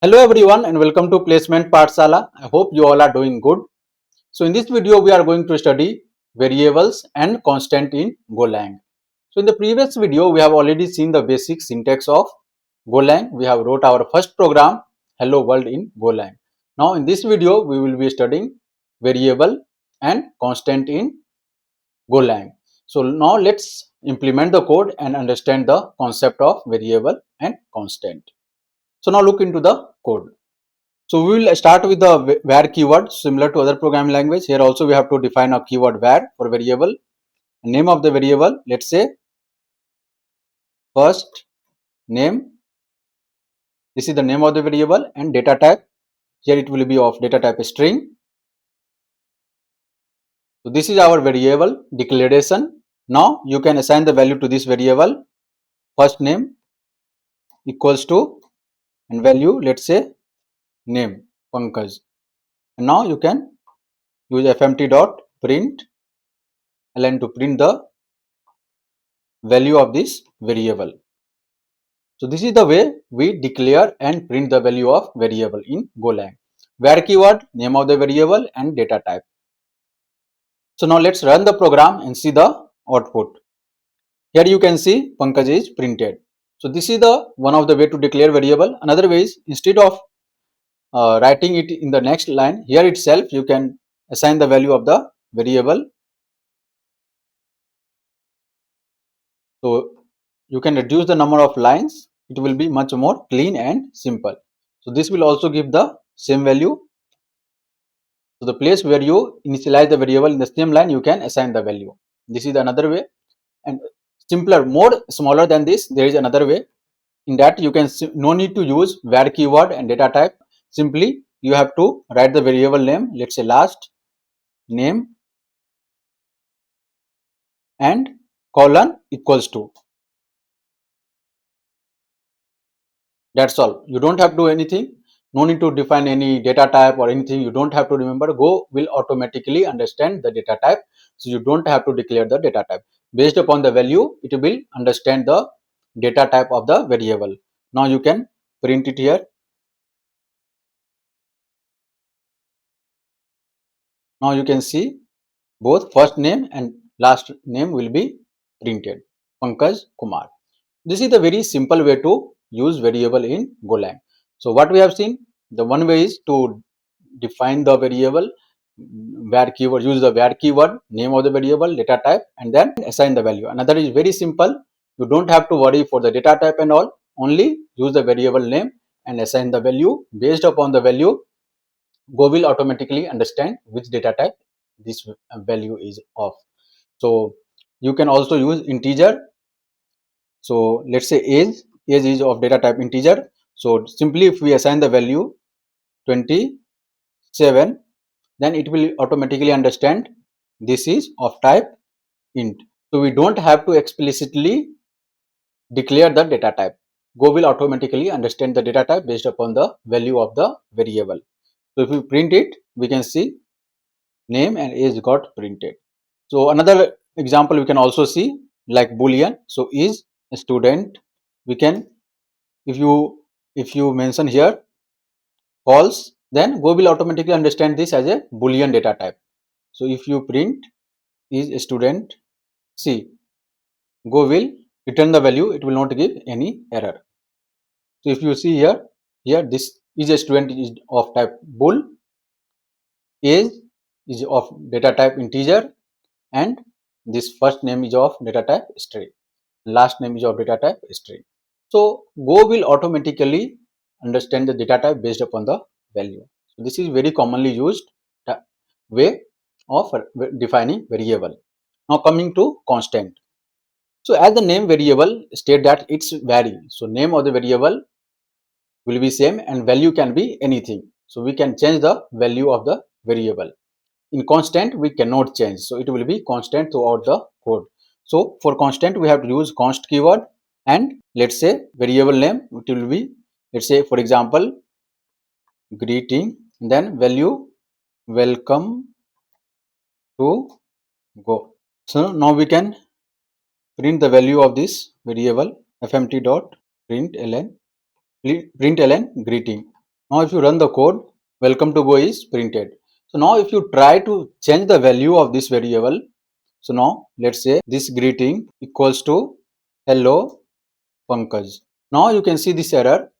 Hello everyone and welcome to Placement Pathshala. I hope you all are doing good. So in this video we are going to study variables and constant in Golang. So in the previous video we have already seen the basic syntax of Golang. We have wrote our first program Hello World in Golang. Now in this video we will be studying variable and constant in Golang. So now let's implement the code and understand the concept of variable and constant. So now look into the code. So we will start with the var keyword similar to other programming language. Here also we have to define a keyword var for variable. Name of the variable, let's say first name. This is the name of the variable and data type. Here it will be of data type string. So this is our variable declaration. Now you can assign the value to this variable. First name equals to and value, let's say name Pankaj. And now you can use fmt dot print ln to print the value of this variable. So this is the way we declare and print the value of variable in Golang. Var keyword, name of the variable and data type. So now let's run the program and see the output. Here you can see Pankaj is printed. So this is the one of the way to declare variable. Another way is instead of writing it in the next line, here itself you can assign the value of the variable. So you can reduce the number of lines. It will be much more clean and simple. So this will also give the same value. So the place where you initialize the variable in the same line, you can assign the value. This is another way, and simpler, more smaller than this, there is another way. In that you can no need to use var keyword and data type. Simply you have to write the variable name, let's say last name and colon equals to. That's all. You don't have to do anything. No need to define any data type or anything. You don't have to remember. Go will automatically understand the data type. So you don't have to declare the data type. Based upon the value, it will understand the data type of the variable. Now you can print it here. Now you can see both first name and last name will be printed. Pankaj Kumar. This is the very simple way to use variable in Golang. So what we have seen, the one way is to define the variable var keyword, use the var keyword, name of the variable, data type, and then assign the value. Another is very simple. You don't have to worry for the data type and all. Only use the variable name and assign the value. Based upon the value, Go will automatically understand which data type this value is of. So you can also use integer. So let's say age is of data type integer. So simply if we assign the value 27, then it will automatically understand this is of type int. So we don't have to explicitly declare the data type. Go will automatically understand the data type based upon the value of the variable. So if we print it, we can see name and age got printed. So another example we can also see like boolean. So is a student. We can if you mention here false, then Go will automatically understand this as a boolean data type. So if you print is a student, see Go will return the value, it will not give any error. So if you see here this is a student is of type bool, age is of data type integer, and this first name is of data type string, last name is of data type string. So Go will automatically understand the data type based upon the value. So this is very commonly used way of defining variable. Now coming to constant. So as the name variable state that it's vary. So name of the variable will be same and value can be anything. So we can change the value of the variable. In constant we cannot change. So it will be constant throughout the code. So for constant we have to use const keyword and let's say variable name it will be, let's say for example greeting, then value welcome to Go. So now we can print the value of this variable fmt dot println greeting. Now if you run the code, welcome to Go is printed. So now if you try to change the value of this variable, so now let's say this greeting equals to hello Pankaj. Now you can see this error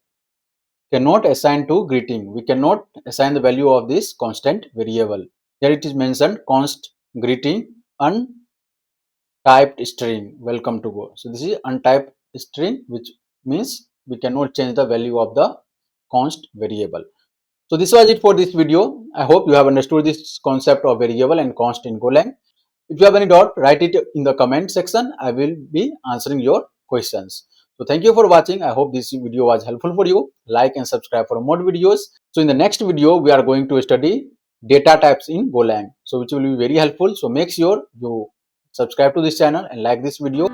cannot assign to greeting. We cannot assign the value of this constant variable. Here it is mentioned const greeting untyped string welcome to Go. So this is untyped string, which means we cannot change the value of the const variable. So this was it for this video. I hope you have understood this concept of variable and const in Golang. If you have any doubt, write it in the comment section. I will be answering your questions. So thank you for watching. I hope this video was helpful for you. Like and subscribe for more videos. So in the next video, we are going to study data types in Golang. So which will be very helpful. So make sure you subscribe to this channel and like this video.